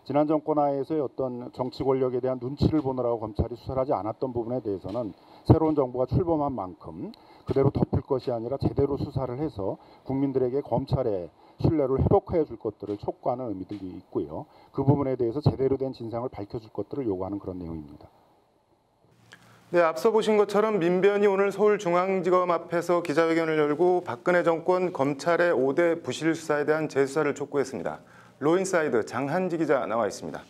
지난 정권 하에서의 어떤 정치 권력에 대한 눈치를 보느라고 검찰이 수사를 하지 않았던 부분에 대해서는 새로운 정부가 출범한 만큼 그대로 덮을 것이 아니라 제대로 수사를 해서 국민들에게 검찰의 신뢰를 회복해 줄 것들을 촉구하는 의미들이 있고요. 그 부분에 대해서 제대로 된 진상을 밝혀줄 것들을 요구하는 그런 내용입니다. 네, 앞서 보신 것처럼 민변이 오늘 서울중앙지검 앞에서 기자회견을 열고 박근혜 정권 검찰의 5대 부실 수사에 대한 재수사를 촉구했습니다. 로인사이드 장한지 기자 나와 있습니다.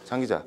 장 기자,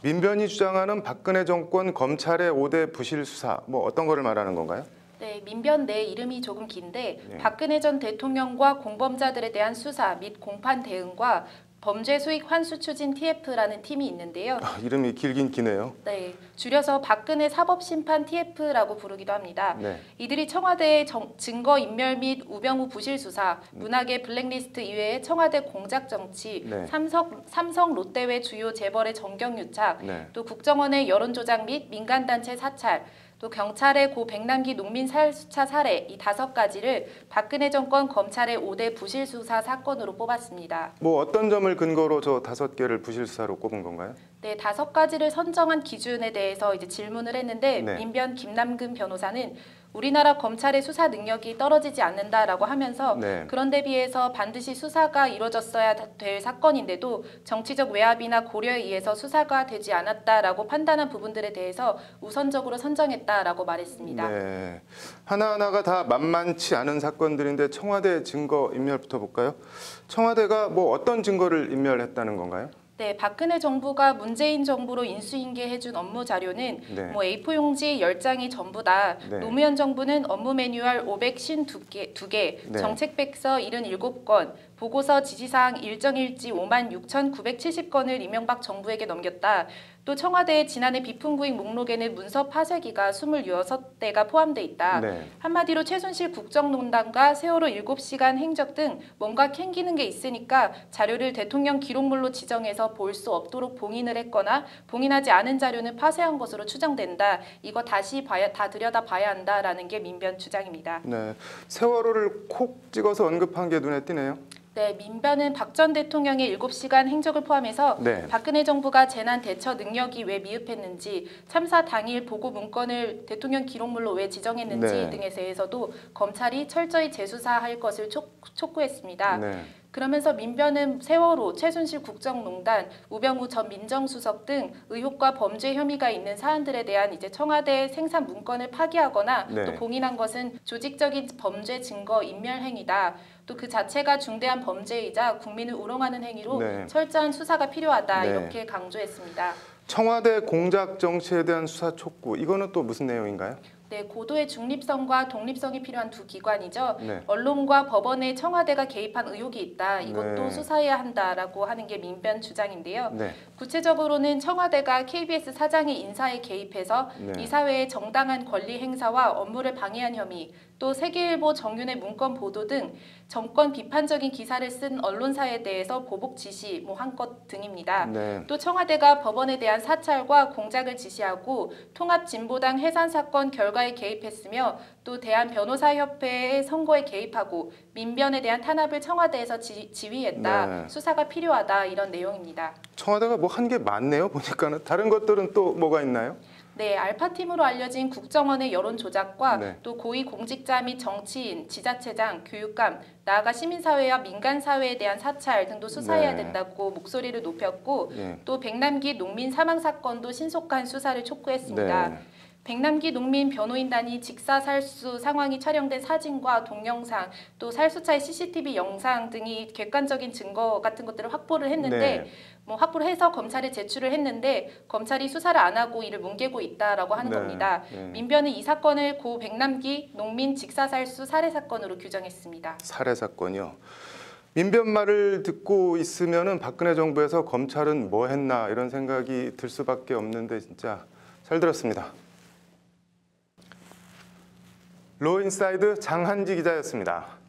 민변이 주장하는 박근혜 정권 검찰의 5대 부실 수사, 어떤 거를 말하는 건가요? 네, 민변 내 이름이 조금 긴데 박근혜 전 대통령과 공범자들에 대한 수사 및 공판 대응과 범죄 수익 환수 추진 TF라는 팀이 있는데요. 이름이 길긴 기네요. 네, 줄여서 박근혜 사법심판 TF라고 부르기도 합니다. 네. 이들이 청와대의 증거인멸 및 우병우 부실 수사, 문학의 블랙리스트 이외에 청와대 공작 정치, 네. 삼성 롯데외 주요 재벌의 정경유착, 네. 또 국정원의 여론조작 및 민간단체 사찰, 또 경찰의 고 백남기 농민 살수차 살해 이 5가지를 박근혜 정권 검찰의 5대 부실 수사 사건으로 뽑았습니다. 어떤 점을 근거로 저 5개를 부실 수사로 꼽은 건가요? 네, 5가지를 선정한 기준에 대해서 이제 질문을 했는데 네. 민변 김남근 변호사는 우리나라 검찰의 수사 능력이 떨어지지 않는다라고 하면서 네. 그런데 비해서 반드시 수사가 이루어졌어야 될 사건인데도 정치적 외압이나 고려에 의해서 수사가 되지 않았다라고 판단한 부분들에 대해서 우선적으로 선정했다라고 말했습니다. 네, 하나하나가 다 만만치 않은 사건들인데 청와대 증거 인멸부터 볼까요? 청와대가 어떤 증거를 인멸했다는 건가요? 네, 박근혜 정부가 문재인 정부로 인수인계해준 업무 자료는 네. A4 용지 10장이 전부다. 네. 노무현 정부는 업무 매뉴얼 552개, 네. 정책백서 77건, 보고서 지시사항 일정일지 56,970건을 이명박 정부에게 넘겼다. 또 청와대의 지난해 비품구입 목록에는 문서 파쇄기가 26대가 포함돼 있다. 네. 한마디로 최순실 국정농단과 세월호 7시간 행적 등 뭔가 캥기는 게 있으니까 자료를 대통령 기록물로 지정해서 볼 수 없도록 봉인을 했거나 봉인하지 않은 자료는 파쇄한 것으로 추정된다. 이거 다시 다 들여다봐야 한다라는 게 민변 주장입니다. 네, 세월호를 콕 찍어서 언급한 게 눈에 띄네요. 네, 민변은 박 전 대통령의 7시간 행적을 포함해서 네. 박근혜 정부가 재난 대처 능력이 왜 미흡했는지, 참사 당일 보고 문건을 대통령 기록물로 왜 지정했는지 네. 등에 대해서도 검찰이 철저히 재수사할 것을 촉구했습니다. 네. 그러면서 민변은 세월호, 최순실 국정농단, 우병우 전 민정수석 등 의혹과 범죄 혐의가 있는 사안들에 대한 이제 청와대 생산 문건을 파기하거나 네. 또 봉인한 것은 조직적인 범죄 증거 인멸 행위다. 또 그 자체가 중대한 범죄이자 국민을 우롱하는 행위로 네. 철저한 수사가 필요하다. 네. 이렇게 강조했습니다. 청와대 공작 정치에 대한 수사 촉구, 이거는 또 무슨 내용인가요? 네, 고도의 중립성과 독립성이 필요한 두 기관이죠. 네. 언론과 법원에 청와대가 개입한 의혹이 있다. 이것도 네. 수사해야 한다라고 하는 게 민변 주장인데요. 네. 구체적으로는 청와대가 KBS 사장의 인사에 개입해서 네. 이사회의 정당한 권리 행사와 업무를 방해한 혐의, 또 세계일보 정윤의 문건 보도 등 정권 비판적인 기사를 쓴 언론사에 대해서 보복 지시 한 것 등입니다. 네. 또 청와대가 법원에 대한 사찰과 공작을 지시하고 통합진보당 해산 사건 결과에 개입했으며 또 대한변호사협회의 선거에 개입하고 민변에 대한 탄압을 청와대에서 지휘했다. 네. 수사가 필요하다. 이런 내용입니다. 청와대가 한 게 많네요. 보니까는 다른 것들은 또 뭐가 있나요? 네, 알파팀으로 알려진 국정원의 여론 조작과 네. 또 고위 공직자 및 정치인, 지자체장, 교육감, 나아가 시민사회와 민간사회에 대한 사찰 등도 수사해야 네. 된다고 목소리를 높였고 네. 또 백남기 농민 사망 사건도 신속한 수사를 촉구했습니다. 네. 백남기 농민 변호인단이 직사살수 상황이 촬영된 사진과 동영상, 또 살수차의 CCTV 영상 등이 객관적인 증거 같은 것들을 확보를 했는데 네. 확보를 해서 검찰에 제출을 했는데 검찰이 수사를 안 하고 이를 뭉개고 있다라고 하는 네. 겁니다. 네. 민변은 이 사건을 고 백남기 농민 직사살수 살해 사건으로 규정했습니다. 살해 사건이요. 민변 말을 듣고 있으면은 박근혜 정부에서 검찰은 뭐 했나 이런 생각이 들 수밖에 없는데 진짜 잘 들었습니다. 로인사이드 장한지 기자였습니다.